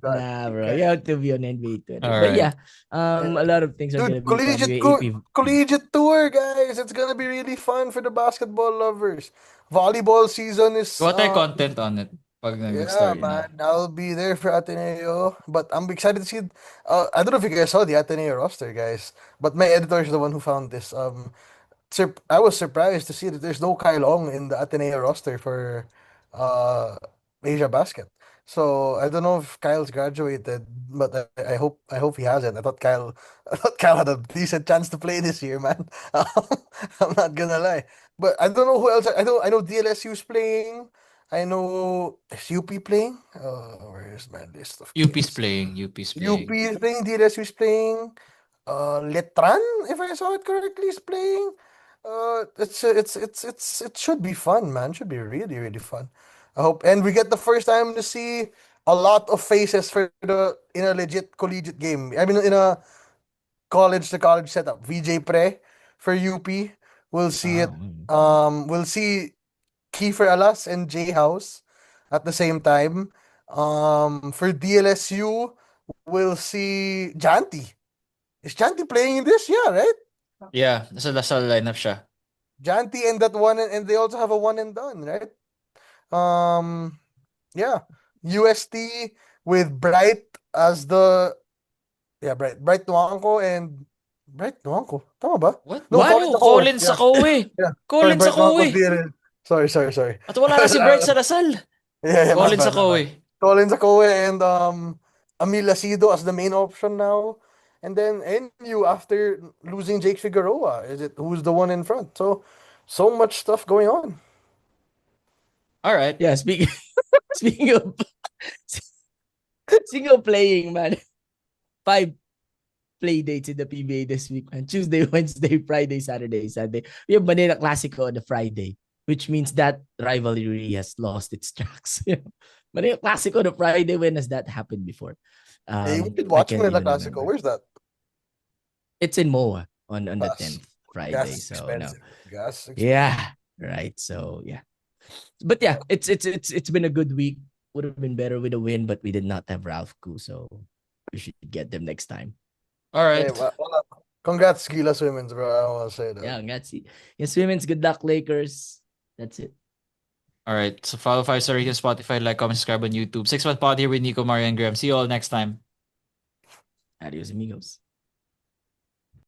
Nah, bro. You have to be on NBA Twitter. All But right. yeah, a lot of things are Dude, gonna be fun. collegiate tour, guys. It's gonna be really fun for the basketball lovers. Volleyball season is What tayo content on it pag yeah, nag-start na. man. I'll be there for Ateneo. But I'm excited to see I don't know if you guys saw the Ateneo roster, guys. But my editor is the one who found this. I was surprised to see that there's no Kai Long in the Ateneo roster for uh Asia Basket. So I don't know if Kyle's graduated, but I hope he hasn't. I thought Kyle had a decent chance to play this year, man. I'm not gonna lie. But I don't know who else. I know DLSU's playing. I know is UP playing. Where's my list of UP's games? playing. UP's UP playing. is playing. DLSU is playing. Letran, if I saw it correctly, is playing. It should be fun, man. Should be really, really fun. I hope, and we get the first time to see a lot of faces in a legit collegiate game. I mean, in a college to college setup. VJ Pre for UP. We'll see it. We'll see Kiefer Alas and J House at the same time. For DLSU, we'll see Janti. Is Janti playing in this? Yeah, right? Yeah, nasa lineup siya. Janty and that one, and they also have a one and done, right? Yeah, UST with Bright as the Bright Nuanco and Bright Nuanco. Tama ba? What? No, What? Colin No, Sakoe. Colin Yeah, Sakoe. yeah. Sorry, Colin Bright Nuanco's Sakoe. the sorry. At wala na si Bright Salazal. Yeah, my Colin bad, my bad. Sakoe. Colin Sakoe and Amil Lacido as the main option now. And then NU after losing Jake Figueroa. Is it who's the one in front? So much stuff going on. All right. Yeah, speaking of speaking of playing, man. 5 play dates in the PBA this week, man. Tuesday, Wednesday, Friday, Saturday, Sunday. We have Manila Clasico on the Friday, which means that rivalry has lost its tracks. Manila Clasico on the Friday, when has that happened before? Hey, we should I watch can't Manila even Clasico. remember. Where's that? It's in MOA on the Gas. 10th Friday. Gas is So no. expensive. Gas expensive. Yeah. Right. So yeah. But yeah, it's been a good week. Would have been better with a win, but we did not have Ralph Koo, so we should get them next time. All right. Hey, congrats, Gilas Women's, bro. I want to say that. Yeah, that's it. Yes, women's good luck, Lakers. That's it. All right. So follow 5-star rating on Spotify, like, comment, subscribe on YouTube. 6 Month Pod here with Nico, Mario, and Graham. See you all next time. Adios, amigos.